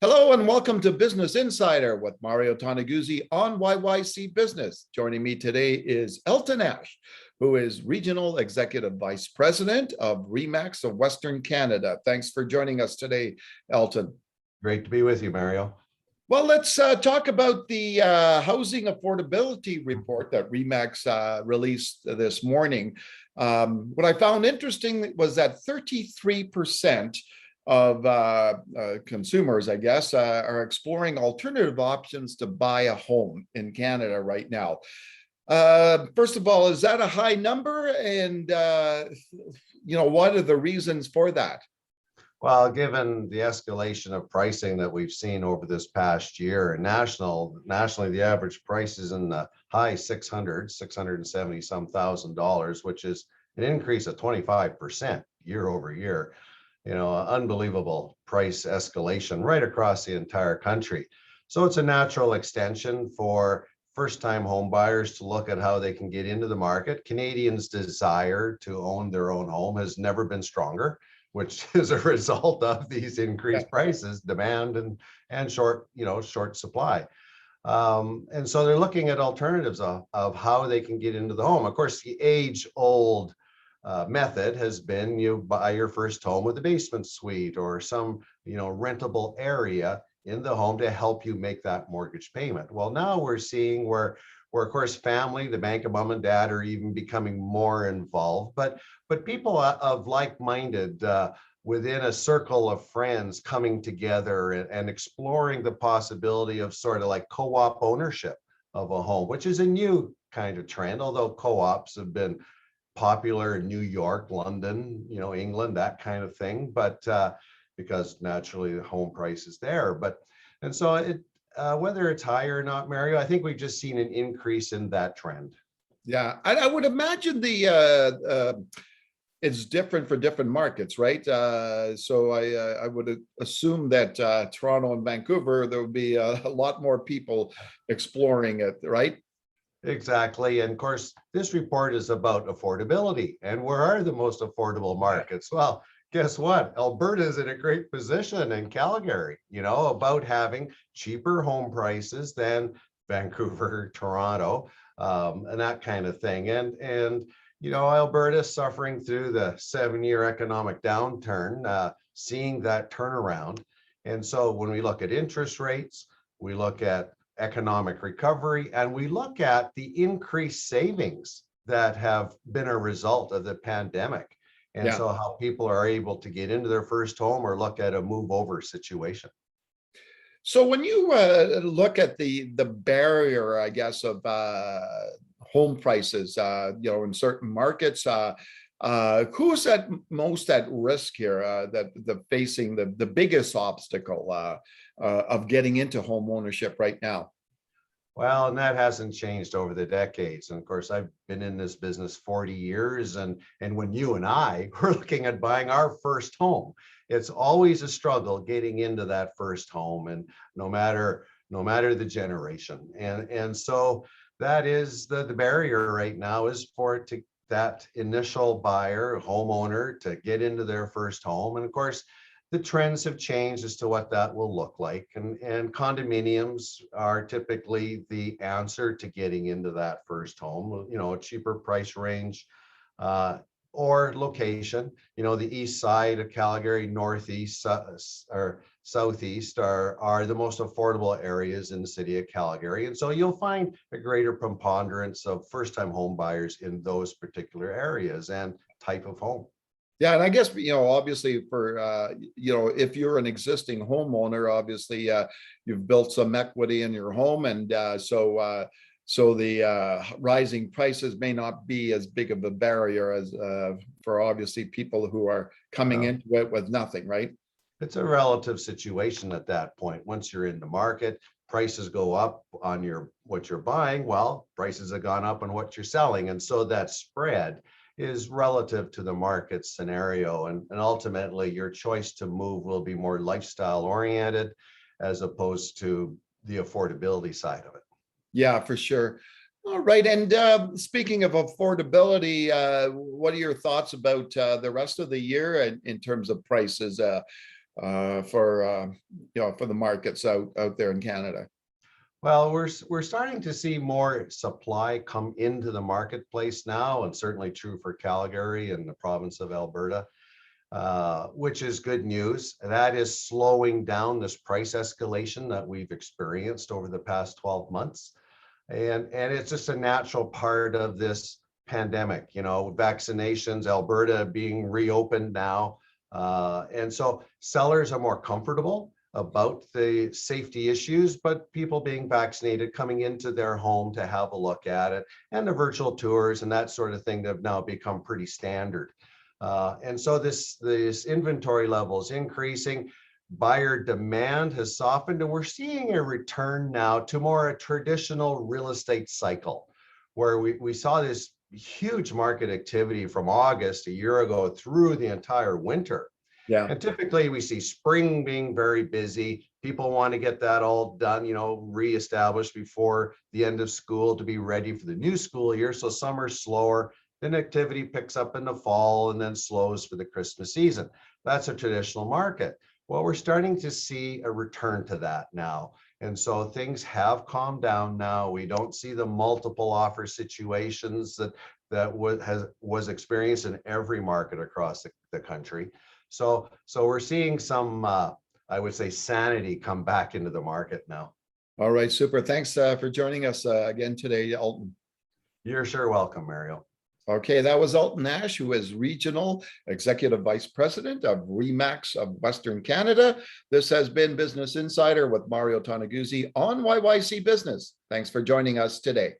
Hello and welcome to Business Insider with Mario Toneguzzi on YYC Business. Joining me today is Elton Ash, who is Regional Executive Vice President of RE/MAX of Western Canada. Thanks for joining us today, Elton. Great to be with you, Mario. Well, let's talk about the housing affordability report that RE/MAX released this morning. What I found interesting was that 33% of consumers, I guess, are exploring alternative options to buy a home in Canada right now. First of all, is that a high number? And, what are the reasons for that? Well, given the escalation of pricing that we've seen over this past year, and nationally, the average price is in the high 670 some thousand dollars, which is an increase of 25% year over year. Unbelievable price escalation right across the entire country. So it's a natural extension for first-time home buyers to look at how they can get into the market. Canadians' desire to own their own home has never been stronger, which is a result of these increased prices, demand and short supply. And so they're looking at alternatives of how they can get into the home. Of course, the age-old method has been you buy your first home with a basement suite or some rentable area in the home to help you make that mortgage payment. Well, now we're seeing where of course family, the bank of mom and dad are even becoming more involved, but people of like-minded within a circle of friends coming together and exploring the possibility of sort of like co-op ownership of a home, which is a new kind of trend, although co-ops have been popular in New York, London, England, that kind of thing, but because naturally the home price is there. And so it whether it's higher or not, Mario, I think we've just seen an increase in that trend. Yeah, I would imagine it's different for different markets, right? So I would assume that Toronto and Vancouver, there would be a lot more people exploring it, right? Exactly. And of course, this report is about affordability. And where are the most affordable markets? Well, guess what? Alberta is in a great position, in Calgary, about having cheaper home prices than Vancouver, Toronto, and that kind of thing. And Alberta suffering through the 7-year economic downturn, seeing that turnaround. And so when we look at interest rates, we look at economic recovery, and we look at the increased savings that have been a result of the pandemic. And so how people are able to get into their first home or look at a move over situation. So when you look at the barrier, I guess, of home prices, in certain markets, who's most at risk here, that facing the biggest obstacle of getting into home ownership right now? Well, and that hasn't changed over the decades. And of course, I've been in this business 40 years. And when you and I were looking at buying our first home, it's always a struggle getting into that first home, and no matter the generation. And so that is the barrier right now, is for that initial buyer, homeowner, to get into their first home. And of course, the trends have changed as to what that will look like. And condominiums are typically the answer to getting into that first home, a cheaper price range or location. The east side of Calgary, northeast or southeast are the most affordable areas in the city of Calgary. And so you'll find a greater preponderance of first-time home buyers in those particular areas and type of home. Yeah, and I guess, obviously for, if you're an existing homeowner, obviously you've built some equity in your home. And so the rising prices may not be as big of a barrier as for obviously people who are coming into it with nothing, right? It's a relative situation at that point. Once you're in the market, prices go up on what you're buying. Well, prices have gone up on what you're selling. And so that spread is relative to the market scenario. And ultimately, your choice to move will be more lifestyle oriented as opposed to the affordability side of it. Yeah, for sure. All right. And speaking of affordability, what are your thoughts about the rest of the year in terms of prices? for the markets out there in Canada? Well, we're starting to see more supply come into the marketplace now, and certainly true for Calgary and the province of Alberta, which is good news. That is slowing down this price escalation that we've experienced over the past 12 months. And it's just a natural part of this pandemic, vaccinations, Alberta being reopened now. And so sellers are more comfortable about the safety issues, but people being vaccinated, coming into their home to have a look at it, and the virtual tours and that sort of thing that have now become pretty standard. And so this inventory level is increasing. Buyer demand has softened, and we're seeing a return now to more a traditional real estate cycle, where we saw this huge market activity from August a year ago through the entire winter. Yeah. And typically we see spring being very busy. People want to get that all done, reestablished before the end of school to be ready for the new school year. So summer's slower, then activity picks up in the fall and then slows for the Christmas season. That's a traditional market. Well, we're starting to see a return to that now. And so things have calmed down now. We don't see the multiple offer situations that was experienced in every market across the country. So we're seeing some, I would say, sanity come back into the market now. All right, super. Thanks for joining us again today, Elton. You're sure welcome, Mario. Okay, that was Elton Ash, who is Regional Executive Vice President of RE/MAX of Western Canada. This has been Business Insider with Mario Toneguzzi on YYC Business. Thanks for joining us today.